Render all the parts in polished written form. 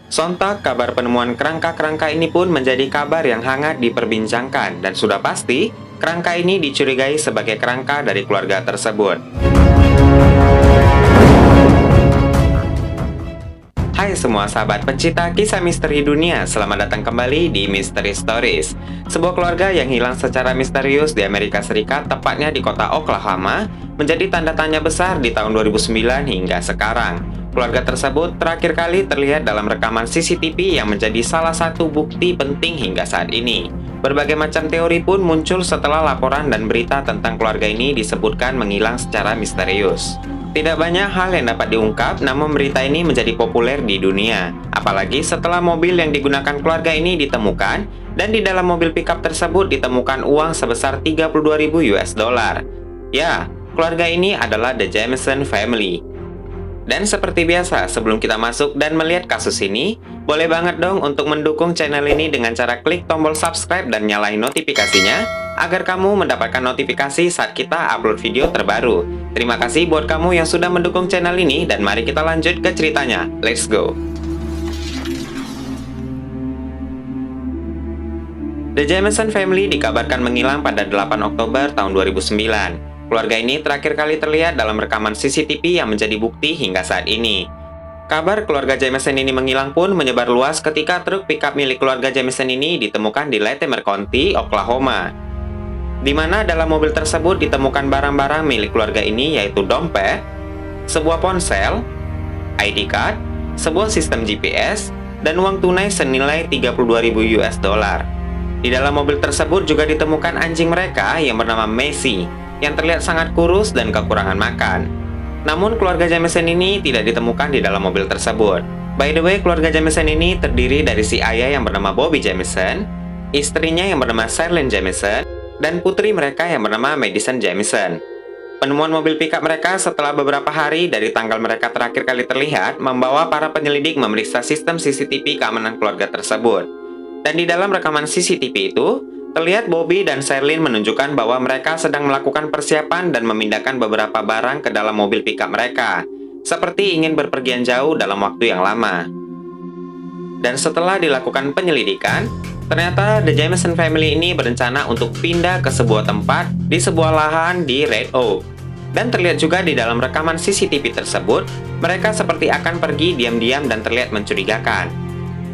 Sontak, kabar penemuan kerangka-kerangka ini pun menjadi kabar yang hangat diperbincangkan dan sudah pasti kerangka ini dicurigai sebagai kerangka dari keluarga tersebut. Hai semua sahabat pencinta kisah misteri dunia, selamat datang kembali di Mystery Stories. Sebuah keluarga yang hilang secara misterius di Amerika Serikat, tepatnya di kota Oklahoma, menjadi tanda tanya besar di tahun 2009 hingga sekarang. Keluarga tersebut terakhir kali terlihat dalam rekaman CCTV yang menjadi salah satu bukti penting hingga saat ini. Berbagai macam teori pun muncul setelah laporan dan berita tentang keluarga ini disebutkan menghilang secara misterius. Tidak banyak hal yang dapat diungkap, namun berita ini menjadi populer di dunia. Apalagi setelah mobil yang digunakan keluarga ini ditemukan, dan di dalam mobil pickup tersebut ditemukan uang sebesar 32.000 US dollar. Ya, keluarga ini adalah The Jamison Family. Dan seperti biasa, sebelum kita masuk dan melihat kasus ini, boleh banget dong untuk mendukung channel ini dengan cara klik tombol subscribe dan nyalain notifikasinya, agar kamu mendapatkan notifikasi saat kita upload video terbaru. Terima kasih buat kamu yang sudah mendukung channel ini, dan mari kita lanjut ke ceritanya. Let's go! The Jamison Family dikabarkan menghilang pada 8 Oktober tahun 2009. Keluarga ini terakhir kali terlihat dalam rekaman CCTV yang menjadi bukti hingga saat ini. Kabar keluarga Jamison ini menghilang pun menyebar luas ketika truk pickup milik keluarga Jamison ini ditemukan di Latimer County, Oklahoma. Di mana dalam mobil tersebut ditemukan barang-barang milik keluarga ini, yaitu dompet, sebuah ponsel, ID card, sebuah sistem GPS, dan uang tunai senilai 32.000 US dollar. Di dalam mobil tersebut juga ditemukan anjing mereka yang bernama Macy, yang terlihat sangat kurus dan kekurangan makan. Namun keluarga Jamison ini tidak ditemukan di dalam mobil tersebut. By the way, keluarga Jamison ini terdiri dari si ayah yang bernama Bobby Jamison, istrinya yang bernama Sherilyn Jamison, dan putri mereka yang bernama Madison Jamison. Penemuan mobil pickup mereka setelah beberapa hari dari tanggal mereka terakhir kali terlihat membawa para penyelidik memeriksa sistem CCTV keamanan keluarga tersebut. Dan di dalam rekaman CCTV itu, terlihat Bobby dan Sherilyn menunjukkan bahwa mereka sedang melakukan persiapan dan memindahkan beberapa barang ke dalam mobil pickup mereka, seperti ingin berpergian jauh dalam waktu yang lama. Dan setelah dilakukan penyelidikan, ternyata The Jamison Family ini berencana untuk pindah ke sebuah tempat di sebuah lahan di Red Oak. Dan terlihat juga di dalam rekaman CCTV tersebut, mereka seperti akan pergi diam-diam dan terlihat mencurigakan.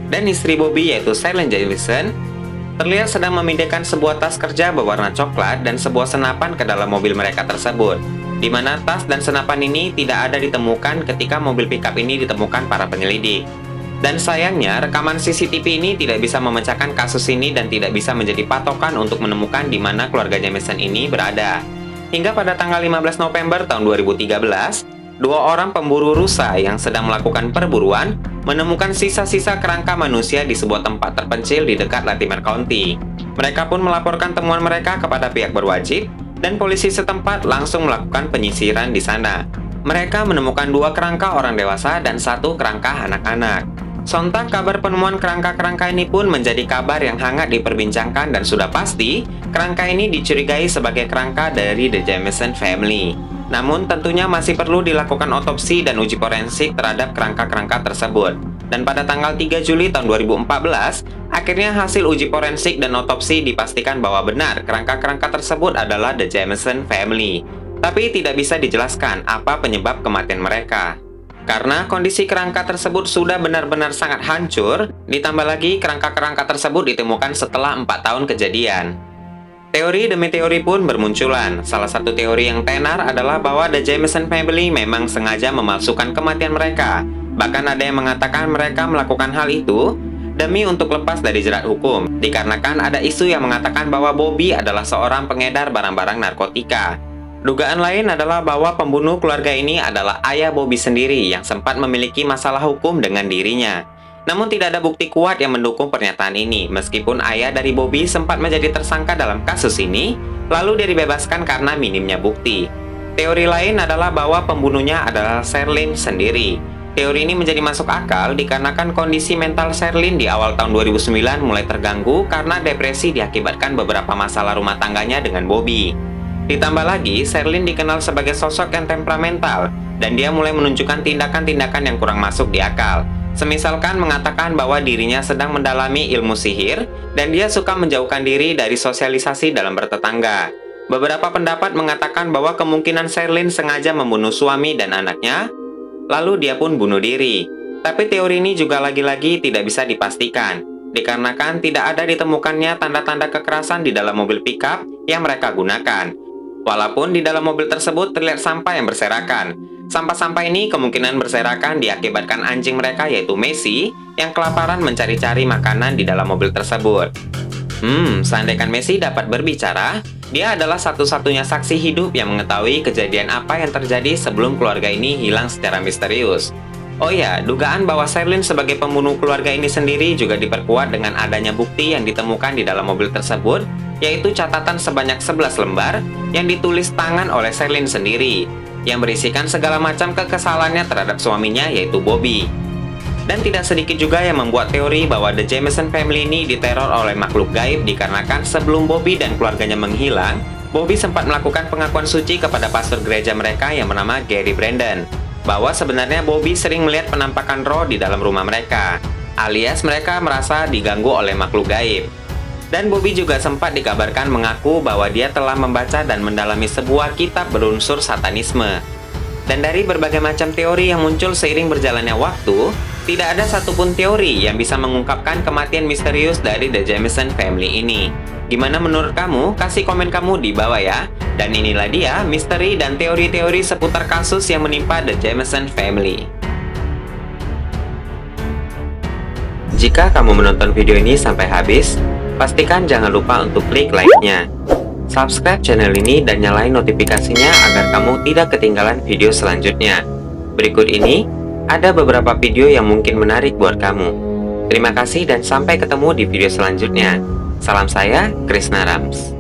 Dan istri Bobby, yaitu Sherilyn Jamison, terlihat sedang memindahkan sebuah tas kerja berwarna coklat dan sebuah senapan ke dalam mobil mereka tersebut, di mana tas dan senapan ini tidak ada ditemukan ketika mobil pickup ini ditemukan para penyelidik. Dan sayangnya, rekaman CCTV ini tidak bisa memecahkan kasus ini dan tidak bisa menjadi patokan untuk menemukan di mana keluarga Jamison ini berada. Hingga pada tanggal 15 November tahun 2013, dua orang pemburu rusa yang sedang melakukan perburuan menemukan sisa-sisa kerangka manusia di sebuah tempat terpencil di dekat Latimer County. Mereka pun melaporkan temuan mereka kepada pihak berwajib, dan polisi setempat langsung melakukan penyisiran di sana. Mereka menemukan dua kerangka orang dewasa dan satu kerangka anak-anak. Sontak kabar penemuan kerangka-kerangka ini pun menjadi kabar yang hangat diperbincangkan, dan sudah pasti kerangka ini dicurigai sebagai kerangka dari The Jamison Family. Namun tentunya masih perlu dilakukan otopsi dan uji forensik terhadap kerangka-kerangka tersebut. Dan pada tanggal 3 Juli tahun 2014, akhirnya hasil uji forensik dan otopsi dipastikan bahwa benar kerangka-kerangka tersebut adalah The Jamison Family. Tapi tidak bisa dijelaskan apa penyebab kematian mereka. Karena kondisi kerangka tersebut sudah benar-benar sangat hancur, ditambah lagi kerangka-kerangka tersebut ditemukan setelah 4 tahun kejadian. Teori demi teori pun bermunculan. Salah satu teori yang tenar adalah bahwa The Jamison Family memang sengaja memalsukan kematian mereka. Bahkan ada yang mengatakan mereka melakukan hal itu demi untuk lepas dari jerat hukum, dikarenakan ada isu yang mengatakan bahwa Bobby adalah seorang pengedar barang-barang narkotika. Dugaan lain adalah bahwa pembunuh keluarga ini adalah ayah Bobby sendiri yang sempat memiliki masalah hukum dengan dirinya. Namun tidak ada bukti kuat yang mendukung pernyataan ini, meskipun ayah dari Bobby sempat menjadi tersangka dalam kasus ini, lalu dia dibebaskan karena minimnya bukti. Teori lain adalah bahwa pembunuhnya adalah Sherilyn sendiri. Teori ini menjadi masuk akal dikarenakan kondisi mental Sherilyn di awal tahun 2009 mulai terganggu karena depresi diakibatkan beberapa masalah rumah tangganya dengan Bobby. Ditambah lagi, Sherilyn dikenal sebagai sosok yang temperamental, dan dia mulai menunjukkan tindakan-tindakan yang kurang masuk di akal. Semisalkan mengatakan bahwa dirinya sedang mendalami ilmu sihir dan dia suka menjauhkan diri dari sosialisasi dalam bertetangga. Beberapa pendapat mengatakan bahwa kemungkinan Sherlyn sengaja membunuh suami dan anaknya, lalu dia pun bunuh diri. Tapi teori ini juga lagi-lagi tidak bisa dipastikan, dikarenakan tidak ada ditemukannya tanda-tanda kekerasan di dalam mobil pickup yang mereka gunakan. Walaupun di dalam mobil tersebut terlihat sampah yang berserakan. Sampah-sampah ini kemungkinan berserakan diakibatkan anjing mereka yaitu Messi yang kelaparan mencari-cari makanan di dalam mobil tersebut. Seandainya Messi dapat berbicara, dia adalah satu-satunya saksi hidup yang mengetahui kejadian apa yang terjadi sebelum keluarga ini hilang secara misterius. Oh ya, dugaan bahwa Sherlyn sebagai pembunuh keluarga ini sendiri juga diperkuat dengan adanya bukti yang ditemukan di dalam mobil tersebut, yaitu catatan sebanyak 11 lembar yang ditulis tangan oleh Sherlyn sendiri, yang berisikan segala macam kekesalannya terhadap suaminya yaitu Bobby. Dan tidak sedikit juga yang membuat teori bahwa The Jameson Family ini diteror oleh makhluk gaib dikarenakan sebelum Bobby dan keluarganya menghilang, Bobby sempat melakukan pengakuan suci kepada pastor gereja mereka yang bernama Gary Brandon, bahwa sebenarnya Bobby sering melihat penampakan roh di dalam rumah mereka, alias mereka merasa diganggu oleh makhluk gaib. Dan Bobby juga sempat dikabarkan mengaku bahwa dia telah membaca dan mendalami sebuah kitab berunsur satanisme. Dan dari berbagai macam teori yang muncul seiring berjalannya waktu, tidak ada satupun teori yang bisa mengungkapkan kematian misterius dari The Jameson Family ini. Gimana menurut kamu? Kasih komen kamu di bawah ya. Dan inilah dia misteri dan teori-teori seputar kasus yang menimpa The Jameson Family. Jika kamu menonton video ini sampai habis, pastikan jangan lupa untuk klik like-nya. Subscribe channel ini dan nyalain notifikasinya agar kamu tidak ketinggalan video selanjutnya. Berikut ini, ada beberapa video yang mungkin menarik buat kamu. Terima kasih dan sampai ketemu di video selanjutnya. Salam saya, Krishna Rams.